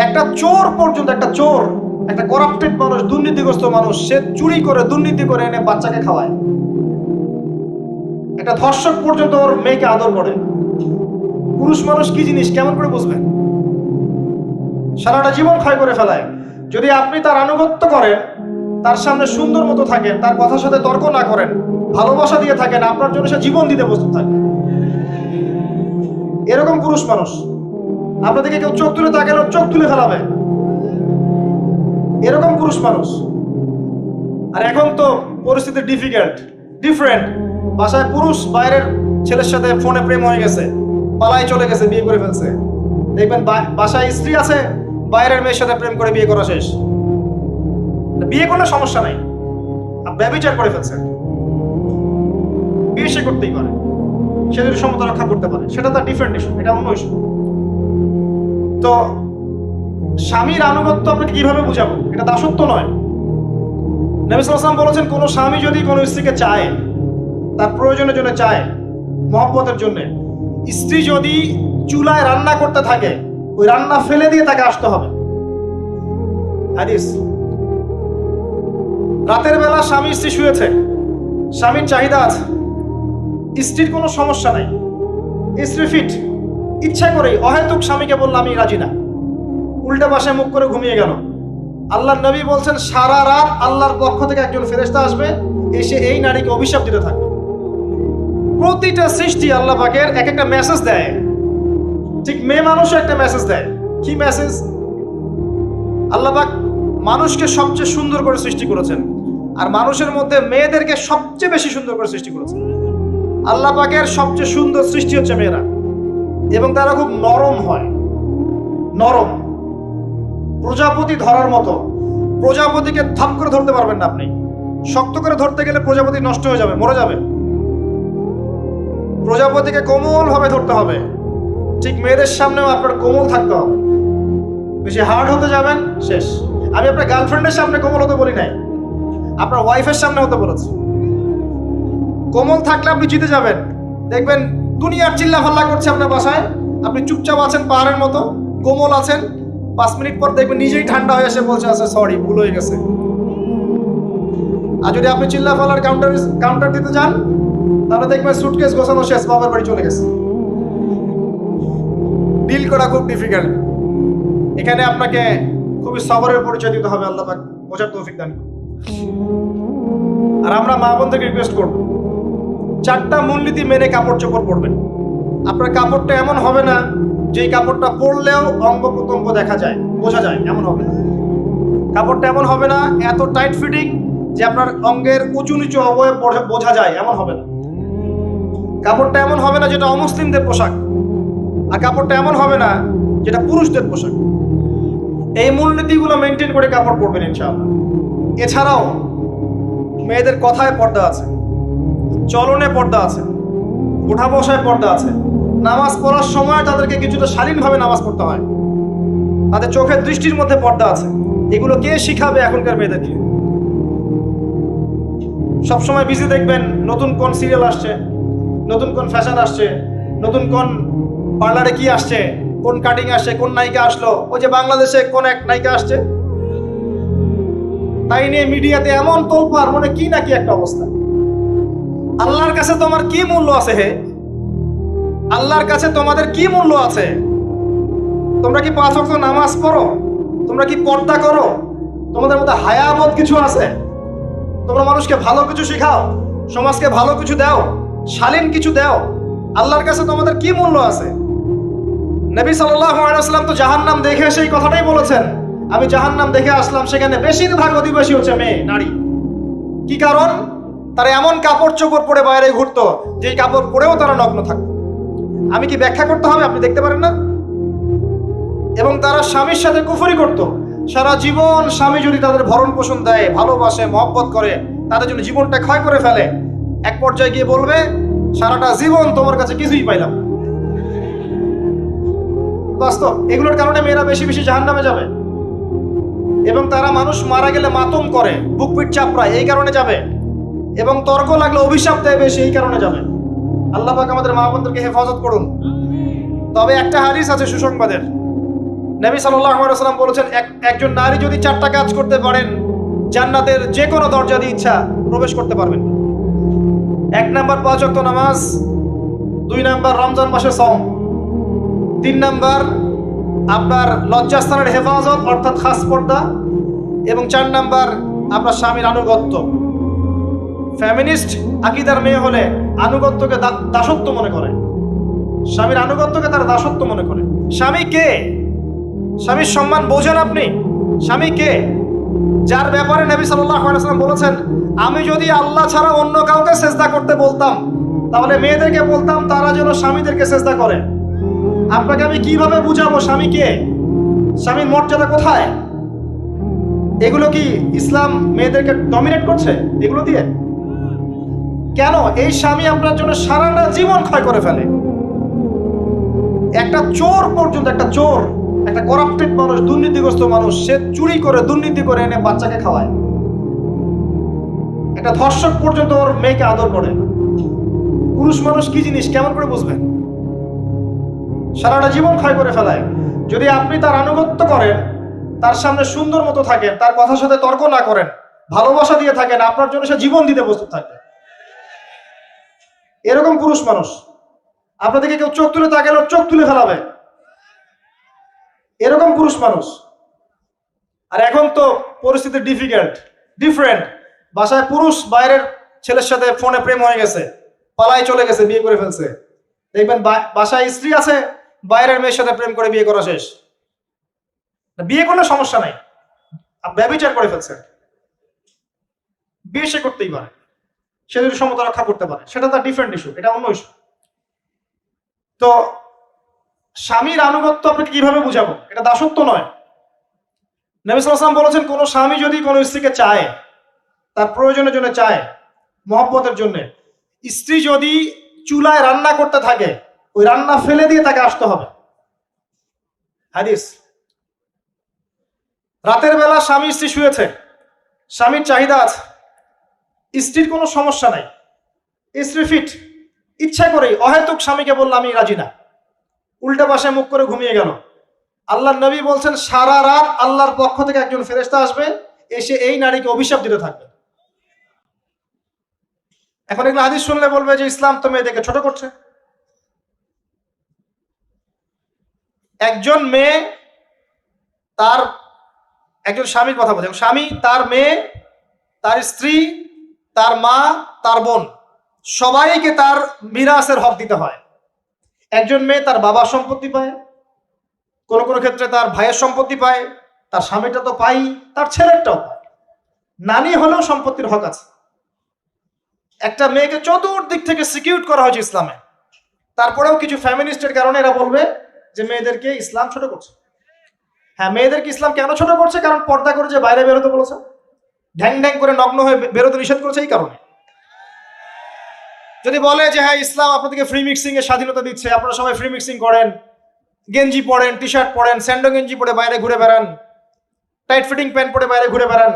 একটা চোর পর্যন্ত, একটা চোর, একটা করাপ্টেড মানুষ, দুর্নীতিগ্রস্ত মানুষ, সে চুরি করে দুর্নীতি করে এনে বাচ্চাকে খাওয়ায়। একটা ধর্ষক পর্যন্ত ওর মেয়েকে আদর করে। পুরুষ মানুষ কি জিনিস কেমন করে বুঝবেন? সারাটা জীবন ক্ষয় করে ফেলায়। যদি আপনি তার আনুগত্য করেন, তার সামনে সুন্দর মতো থাকেন, তার কথার সাথে তর্ক না করেন, ভালোবাসা দিয়ে থাকেন, আপনার জন্য সে জীবন দিতে প্রস্তুত থাকে। এরকম পুরুষ মানুষ। আপনাদেরকে কেউ চোখ তুলে তাকালে চোখ তুলে ফেলাবে, এরকম পুরুষ মানুষ। আর এখন তো পরিস্থিতি ডিফারেন্ট। বাসায় পুরুষ বাইরের ছেলের সাথে ফোনে প্রেম হয়ে গেছে, পালায় চলে গেছে, বিয়ে করে ফেলছে। দেখবেন বাসায় স্ত্রী আছে, বাইরের মেয়ের সাথে প্রেম করে বিয়ে করা শেষ। বিয়ে করলে সমস্যা নাই, ব্যভিচার করে ফেলছে। বিয়ে সে করতেই পারে, সে যদি সমতা রক্ষা করতে পারে, সেটা তার ডিফারেন্ট ইস্যু, এটা অন্য ইস্যু। তো স্বামীর আনুগত্য আপনাকে কিভাবে বুঝাবো? এটা দাসত্ব নয়। নবী সাল্লাল্লাহু আলাইহি ওয়াসাল্লাম বলেছেন, কোন স্বামী যদি কোনো স্ত্রীকে চায়, তার প্রয়োজনের জন্য চায়, মহব্বতের জন্য, স্ত্রী যদি চুলায় রান্না করতে থাকে, ওই রান্না ফেলে দিয়ে তাকে আসতে হবে। হাদিস। রাতের বেলা স্বামী স্ত্রী শুয়েছে, স্বামীর চাহিদা আছে, স্ত্রীর কোনো সমস্যা নাই, স্ত্রী ফিট, ইচ্ছা করে অহেতুক স্বামীকে বলল আমি রাজি না, উল্টা পাশে মুখ করে ঘুমিয়ে গেল। আল্লাহর নবী বলছেন, সারা রাত আল্লাহর পক্ষ থেকে একজন ফেরেশতা আসবে, এসে এই নারীকে অভিশাপ দিতে থাকবে। প্রতিটা সৃষ্টি আল্লাহ পাকের এক একটা মেসেজ দেয়। ঠিক মেয়ে মানুষও একটা মেসেজ দেয়। কি মেসেজ? আল্লাহ পাক মানুষকে সবচেয়ে সুন্দর করে সৃষ্টি করেছেন, আর মানুষের মধ্যে মেয়েদেরকে সবচেয়ে বেশি সুন্দর করে সৃষ্টি করেছেন। আল্লাহ পাকের সবচেয়ে সুন্দর সৃষ্টি হচ্ছে মেয়েরা, এবং তারা খুব নরম হয়, নরম, প্রজাপতি ধরার মতো। প্রজাপতিকে থাপ করে ধরতে পারবেন না আপনি, শক্ত করে ধরতে গেলে প্রজাপতি নষ্ট হয়ে যাবে, মরে যাবে। প্রজাপতিকে কোমল ভাবে ধরতে হবে। ঠিক মেয়েদের সামনেও আপনার কোমল থাকতে হবে। বেশি হার্ড হতে যাবেন, শেষ। আমি আপনার গার্লফ্রেন্ডের সামনে কোমল হতে বলি নাই, আপনার ওয়াইফের সামনে হতে বলেছি। কোমল থাকলে আপনি জিতে যাবেন। দেখবেন দুনিয়ার চিল্লা ফাল্লা করছে আপনার বাসায়, আপনি চুপচাপ আছেন পাহাড়ের মতো, কোমল আছেন। 5 মিনিট পর দেখবেন নিজেই ঠান্ডা হয়ে এসে বলছে, আচ্ছা সরি, ভুল হয়ে গেছে। আর যদি আপনি চিল্লা ফাল্লার কাউন্টার দিতে যান, তাহলে দেখবেন সুটকেস গোছানো শেষ, বাবার বাড়ি চলে গেছে। ডিল করা খুব ডিফিকাল্ট। এখানে আপনাকে খুবই সবরের পরিচয় দিতে হবে। আল্লাহ পাক বোঝার তৌফিক দান করুন। আর আমরা মা বোনদেরকে রিকোয়েস্ট করব, 4টা মূলনীতি মেনে কাপড় চোপড় পরবেন। আপনার কাপড়টা এমন হবে না যেই কাপড়টা পরলেও অঙ্গ প্রত্যঙ্গ দেখা যায়, বোঝা যায়, এমন হবে না। কাপড়টা এমন হবে না এত টাইট ফিটিং যে আপনার অঙ্গের উঁচু নিচু অবয়ব বোঝা যায়, এমন হবে না। কাপড়টা এমন হবে না যেটা অমুসলিমদের পোশাক, আর কাপড়টা এমন হবে না যেটা পুরুষদের পোশাক। এই মূলনীতিগুলো মেনটেন করে কাপড় পরবেন ইনশাআল্লাহ। এছাড়াও মেয়েদের কথায় পর্দা আছে, চলনে পর্দা আছে, উঠা বসায় পর্দা আছে। নামাজ পড়ার সময় তাদেরকে কিছুটা শালীনভাবে নামাজ পড়তে হয়। তাদের চোখের দৃষ্টির মধ্যে পর্দা আছে। এগুলো কে শিখাবে এখনকার মেয়েদেরকে? সবসময় বিজি দেখবেন, নতুন কোন সিরিয়াল আসছে, নতুন কোন ফ্যাশন আসছে, নতুন কোন পার্লারে কি আসছে, কোন কাটিং আসছে, কোন নায়িকা আসলো। ওই যে বাংলাদেশে কোন এক নায়িকা আসছে, তাই নিয়ে মিডিয়াতে এমন তোলপাড়, মনে কি নাকি একটা অবস্থা। আল্লাহর কাছে তোমার কি মূল্য আছে হে? আল্লাহর কাছে তোমাদের কি মূল্য আছে? তোমরা কি 5 ওয়াক্ত নামাজ পড়ো? তোমরা কি পর্দা করো? তোমাদের মধ্যে হায়াবোধ কিছু আছে? তোমরা মানুষকে ভালো কিছু শেখাও, সমাজকে ভালো কিছু দাও, শালীন কিছু দাও। আল্লাহর কাছে তোমাদের কি মূল্য আছে? নবী সাল্লাল্লাহু আলাইহি ওয়াসাল্লাম তো জাহান্নাম দেখে সেই কথাটাই বলেছেন, আমি জাহান্নাম দেখে আসলাম, সেখানে বেশিরভাগ অধিবাসী হচ্ছে মেয়ে, নারী। কি কারণ? তারা এমন কাপড় চোপড় পরে বাইরে ঘুরতো, যেই কাপড় পরেও তারা নগ্ন থাকতো। আমি কি ব্যাখ্যা করতে হবে? আপনি দেখতে পারেন না? এবং তারা স্বামীর সাথে কুফরি করত। সারা জীবন স্বামী যদি তাদের ভরণ পোষণ দেয়, ভালোবাসে, মহব্বত করে, তাদের জন্য জীবনটা ক্ষয় করে ফেলে, এক পর্যায়ে গিয়ে বলবে, সারাটা জীবন তোমার কাছে কিছুই পাইলাম। বাস্তব। এগুলোর কারণে মেয়েরা বেশি বেশি জাহান্নামে যাবে। এবং তারা মানুষ মারা গেলে মাতম করে, বুক পিঠ চাপড়ায়, এই কারণে যাবে। এবং তর্ক লাগলে অভিশাপ দেয় বেশি, এই কারণে যাবে। আল্লাহ পাক আমাদের মা বোনদেরকে হেফাজত করুন। তবে একটা হাদিস আছে সুসংবাদের, নবী সাল্লাল্লাহু আলাইহি ওয়াসাল্লাম বলেছেন, একজন নারী যদি 4টা কাজ করতে পারেন, জান্নাতের যে কোনো দরজা দিয়ে ইচ্ছা প্রবেশ করতে পারবেন। 1 নাম্বার 5 ওয়াক্ত নামাজ, 2 নাম্বার রমজান মাসে সওম, 3 নাম্বার আপনার লজ্জাস্থানের হেফাজত অর্থাৎ খাস পর্দা, এবং 4 নাম্বার আপনার স্বামীর আনুগত্য। ফ্যামিনিস্ট আকীদার মেয়ে হলে আনুগত্যকে দাসত্ব মনে করে, স্বামীর আনুগত্যকে তারা দাসত্ব মনে করে। স্বামী কে? স্বামীর সম্মান বোঝেন আপনি? স্বামী কে? যার ব্যাপারে নবী সাল্লাল্লাহু আলাইহি ওয়াসাল্লাম বলেছেন, আমি যদি আল্লাহ ছাড়া অন্য কাউকে সেজদা করতে বলতাম, তাহলে মেয়েদেরকে বলতাম তারা যেন স্বামীদেরকে সেজদা করে। আপনাকে আমি কিভাবে বুঝাবো স্বামী কে, স্বামীর মর্যাদা কোথায়? এগুলো কি ইসলাম মেয়েদেরকে ডমিনেট করছে এগুলো দিয়ে? কেন? এই স্বামী আপনার জন্য সারাটা জীবন ক্ষয় করে ফেলে। একটা চোর পর্যন্ত, একটা চোর, একটা করাপ্টেড মানুষ, দুর্নীতিগ্রস্ত মানুষ, সে চুরি করে দুর্নীতি করে এনে বাচ্চাকে খাওয়ায়। একটা ধর্ষক পর্যন্ত ওর মেয়েকে আদর করে। পুরুষ মানুষ কি জিনিস কেমন করে বুঝবেন? সারাটা জীবন ক্ষয় করে ফেলায়। যদি আপনি তার আনুগত্য করেন, তার সামনে সুন্দর মতো থাকেন, তার কথার সাথে তর্ক না করেন, ভালোবাসা দিয়ে থাকেন, আপনার জন্য সে জীবন দিতে প্রস্তুত থাকবে। এরকম পুরুষ মানুষ। আপনাদেরকে কেউ চোখ তুলে তাকালে চোখ তুলে ফেলাবে, এরকম পুরুষ মানুষ। আর এখন তো পরিস্থিতি ডিফারেন্ট। বাসায় পুরুষ বাইরের ছেলের সাথে ফোনে প্রেম হয়ে গেছে, পালাই চলে গেছে, বিয়ে করে ফেলছে। দেখবেন বাসায় স্ত্রী আছে, বাইরের মেয়ের সাথে প্রেম করে বিয়ে করা শেষ। বিয়ে করলে সমস্যা নাই, ব্যভিচার করে ফেলছে। বিয়ে সে করতেই পারে, সে যদি সমতা রক্ষা করতে পারে, সেটা তার ডিফারেন্ট ইস্যু, এটা অন্য ইস্যু। তো স্বামীর আনুগত্য আপনাকে কিভাবে বুঝাবো? এটা দাসত্ব নয়। নবী সাল্লাল্লাহু আলাইহি ওয়াসাল্লাম বলেছেন, কোন স্বামী যদি কোনো স্ত্রীকে চায়, তার প্রয়োজনের জন্য চায়, মহব্বতের জন্য, স্ত্রী যদি চুলায় রান্না করতে থাকে, ওই রান্না ফেলে দিয়ে তাকে আসতে হবে। হাদিস। রাতের বেলা স্বামী স্ত্রী শুয়েছে, স্বামীর চাহিদা আছে, স্ত্রীর কোনো সমস্যা নাই, স্ত্রী ফিট, ইচ্ছা করেই অহেতুক স্বামীকে বলল আমি রাজি না, উল্টা পাশে মুখ করে ঘুমিয়ে গেল। আল্লাহর নবী বলছেন, সারা রাত আল্লাহর পক্ষ থেকে একজন ফেরেশতা আসবে, এসে এই নারীকে অভিশাপ দিতে থাকবে। এখন এগুলো হাদিস শুনলে বলবে যে ইসলাম তো মেয়েদেরকে ছোট করছে। একজন মেয়ে তার, একজন স্বামীর কথা বলছে, স্বামী তার মেয়ে, তার স্ত্রী, তার মা, তার বোন, সবাইকে তার মিরাসের হক দিতে হয়। একজন মেয়ে তার বাবার সম্পত্তি পায়, কোন কোন ক্ষেত্রে তার ভাইয়ের সম্পত্তি পায়, তার স্বামীটা তো পাই, তার ছেলেরটাও পায়। নানি হলেও সম্পত্তির হক আছে। একটা মেয়েকে চতুর্দিক থেকে সিকিউর করা হয়েছে ইসলামে। তারপরেও কিছু ফ্যামিনিস্টের কারণে এরা বলবে যে মেয়েদেরকে ইসলাম ছোট করছে। হ্যাঁ, মেয়েদেরকে ইসলাম কেন ছোট করছে? কারণ পর্দা করে যে বাইরে বেরোতে বলেছে, ঢ্যাং ঢ্যাং করে নগ্ন হয়ে বেরোতে নিষেধ করেছে, এই কারণে। যদি বলে যে হ্যাঁ ইসলাম আপনাদেরকে ফ্রি মিক্সিং এর স্বাধীনতা দিচ্ছে, আপনারা সবাই ফ্রি মিক্সিং করেন, গেঞ্জি পরেন, টি শার্ট পরেন, স্যান্ডো গেঞ্জি পরে বাইরে ঘুরে বেড়ান, টাইট ফিটিং প্যান্ট পরে বাইরে ঘুরে বেড়ান,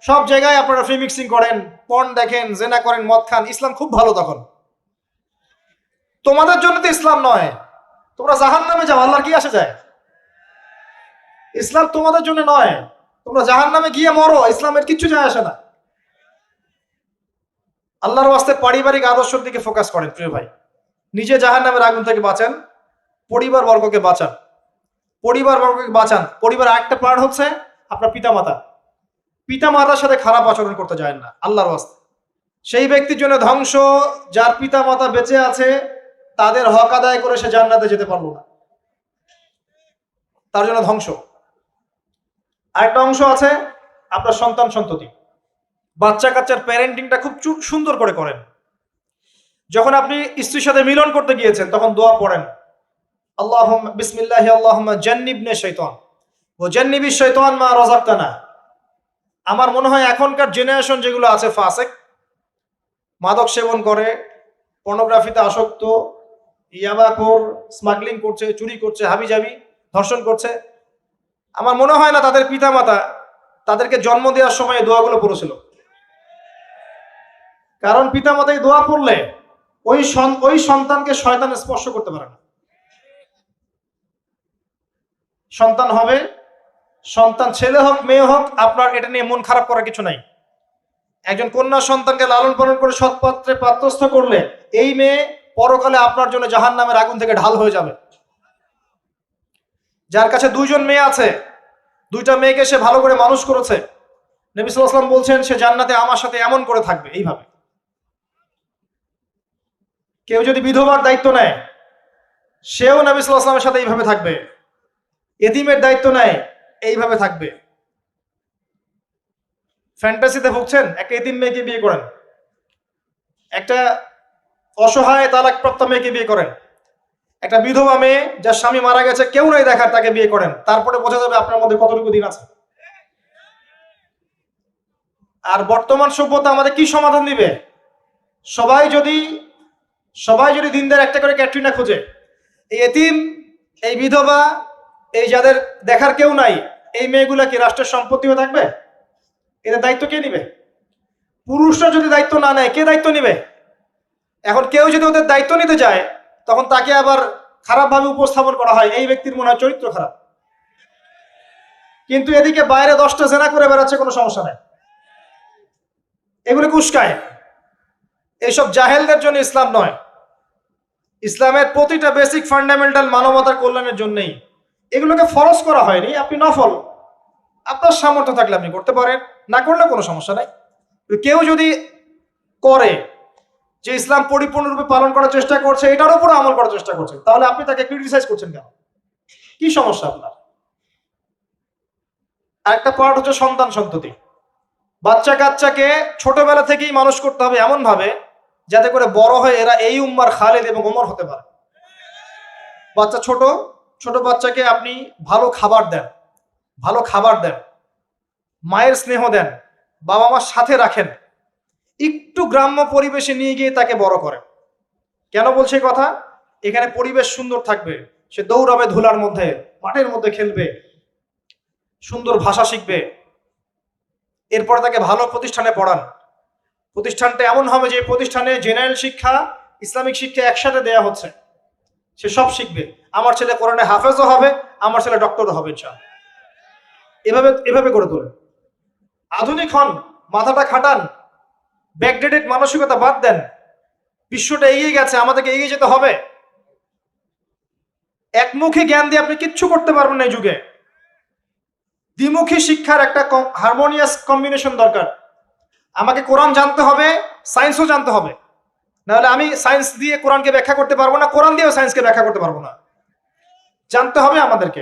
সব জায়গায় আপনারা ফ্রি মিক্সিং করেন, পর্ন দেখেন, জেনা করেন, মদ খান, ইসলাম খুব ভালো। তখন তোমাদের জন্য তো ইসলাম নয়, তোমরা জাহান্নামে যাও, আল্লাহর কি আসে যায়? ইসলাম তোমাদের জন্য নয়, তোমরা জাহান্নামে গিয়ে মরো, ইসলামের কিচ্ছু যায় আসে না। আল্লাহর ওয়াস্তে পারিবারিক আদর্শের দিকে ফোকাস করেন প্রিয় ভাই। নিজে জাহান্নামের আগুন থেকে বাঁচান, পরিবার বর্গকে বাঁচান, পরিবার একটা পার্ট হচ্ছে আপনার পিতামাতার সাথে খারাপ আচরণ করতে যায় না আল্লাহর ওয়াস্তে। সেই ব্যক্তির জন্য ধ্বংস যার পিতামাতা বেঁচে আছে, তাদের হক আদায় করে সে জান্নাতে যেতে পারলো না, তার জন্য ধ্বংস। আরেকটা অংশ আছে আপনার সন্তান সন্ততি, বাচ্চা কাচ্চার প্যারেন্টিংটা খুব সুন্দর করে করেন। যখন আপনি স্ত্রীর সাথে মিলন করতে গিয়েছেন, তখন দোয়া পড়েন, আল্লাহুম্মা বিসমিল্লাহি আল্লাহুম্মা জান্নিবনা শাইতান ওয়া জান্নিবিশ শাইতান মা রাযাকতানা। আমার মনে হয় এখনকার জেনারেশন যেগুলো আছে ফাসেক, মাদক সেবন করে, পর্নোগ্রাফিতে আসক্ত, ইয়াবাখোর, স্মাগলিং করছে, চুরি করছে, হাবিজাবি, ধর্ষণ করছে, আমার মনে হয় না তাদের পিতামাতা তাদেরকে জন্ম দেওয়ার সময় এই দোয়াগুলো পড়েছিল। কারণ পিতামাতা এই দোয়া পড়লে ওই সন্তানকে শয়তান স্পর্শ করতে পারে না। সন্তান হবে, সন্তান ছেলে হোক মেয়ে হোক, আপনার এটা নিয়ে মন খারাপ করার কিছু নাই। একজন কন্যা সন্তানকে লালন পালন করে সৎপাত্রে পাত্রস্থ করলে এই মেয়ে পরকালে আপনার জন্য জাহান্নামের আগুন থেকে ঢাল হয়ে যাবে। যার কাছে দুইজন মেয়ে আছে, দুইটা মেয়েকে সে ভালো করে মানুষ করেছে, নবী সাল্লাল্লাহু আলাইহি ওয়াসাল্লাম বলছেন সে জান্নাতে আমার সাথে এমন করে থাকবে, এইভাবে। কেউ যদি বিধবার দায়িত্ব নেয়, সেও নবী সাল্লাল্লাহু আলাইহি ওয়াসাল্লামের সাথে এইভাবে থাকবে। এতিমের দায়িত্ব নেয়, এইভাবে থাকবে। ফ্যান্টাসিতে ভুগছেন, একটা এতিম মেয়েকে বিয়ে করেন, একটা অসহায় তালাকপ্রাপ্ত মেয়েকে বিয়ে করেন, একটা বিধবা মেয়ে যার স্বামী মারা গেছে, কেউ নাই দেখার, তাকে বিয়ে করেন, তারপরে বোঝা যাবে আপনার মধ্যে কতটুকু দিন আছে। আর বর্তমান সভ্যতা আমাদের কি সমাধান দিবে? সবাই যদি দিনদার একটা করে ক্যাটরিনা খুঁজে, এই এতিম, এই বিধবা, এই যাদের দেখার কেউ নাই, এই মেয়েগুলা কি রাষ্ট্রের সম্পত্তি হয়ে থাকবে? এদের দায়িত্ব কে নিবে? পুরুষরা যদি দায়িত্ব না নেয়, কে দায়িত্ব নিবে? এখন কেউ যদি ওদের দায়িত্ব নিতে যায়, তখন তাকে আবার খারাপভাবে উপস্থাপন করা হয়, এই ব্যক্তির মনে হয় চরিত্র খারাপ। কিন্তু এদিকে বাইরে 10টা জেনা করে বেড়াচ্ছে, কোনো সমস্যা নাই, এগুলো উস্কায়। এইসব জাহেলদের জন্য ইসলাম নয়। ইসলামের প্রতিটা বেসিক ফান্ডামেন্টাল মানবতার কল্যাণের জন্যই। এগুলোকে ফরজ করা হয়নি, আপনি নফল, আপনার সামর্থ্য থাকলে আপনি করতে পারেন, না করলে কোনো সমস্যা নাই। কেউ যদি করে যে ইসলাম পরিপূর্ণরূপে পালন করার চেষ্টা করছে, এটার উপরে আমল করার চেষ্টা করছে, তাহলে আপনি তাকে ক্রিটিসাইজ করছেন কেন? কি সমস্যা আপনার? আরেকটা পার্ট হচ্ছে সন্তান সন্ততি। বাচ্চা কাচ্চাকে ছোটবেলা থেকেই মানুষ করতে হবে এমন ভাবে যাতে করে বড় হয়ে এরা এই উম্মার খালেদ এবং ওমর হতে পারে। বাচ্চা ছোট বাচ্চাকে আপনি ভালো খাবার দেন, মায়ের স্নেহ দেন, বাবা মার সাথে রাখেন, একটু গ্রাম্য পরিবেশে নিয়ে গিয়ে তাকে বড় করেন। কেন বলছে কথা? এখানে পরিবেশ সুন্দর থাকবে, সে দৌড়াবে ধুলার মধ্যে, মাঠের মধ্যে খেলবে, সুন্দর ভাষা শিখবে। এরপর তাকে ভালো প্রতিষ্ঠানে পড়ান। প্রতিষ্ঠানটা এমন হবে যে প্রতিষ্ঠানে জেনারেল শিক্ষা, ইসলামিক শিক্ষা একসাথে দেয়া হচ্ছে, সে সব শিখবে। আমার ছেলে কোরআনে হাফেজও হবে, আমার ছেলে ডক্টরও হবে ইনশাআল্লাহ। এভাবে করে তোলেন। আধুনিক হন, মাথাটা খাটান, ব্যাকডেটেড মানসিকতা বাদ দেন। বিশ্বটা এগিয়ে গেছে, আমাদেরকে এগিয়ে যেতে হবে। একমুখী জ্ঞান দিয়ে আপনি কিচ্ছু করতে পারবেন না এই যুগে। দ্বিমুখী শিক্ষার একটা হারমোনিয়াস কম্বিনেশন দরকার। আমাকে কোরআন জানতে হবে, সায়েন্সও জানতে হবে, নাহলে আমি সায়েন্স দিয়ে কোরআনকে ব্যাখ্যা করতে পারবো না, কোরআন দিয়েও সায়েন্সকে ব্যাখ্যা করতে পারবো না। জানতে হবে আমাদেরকে।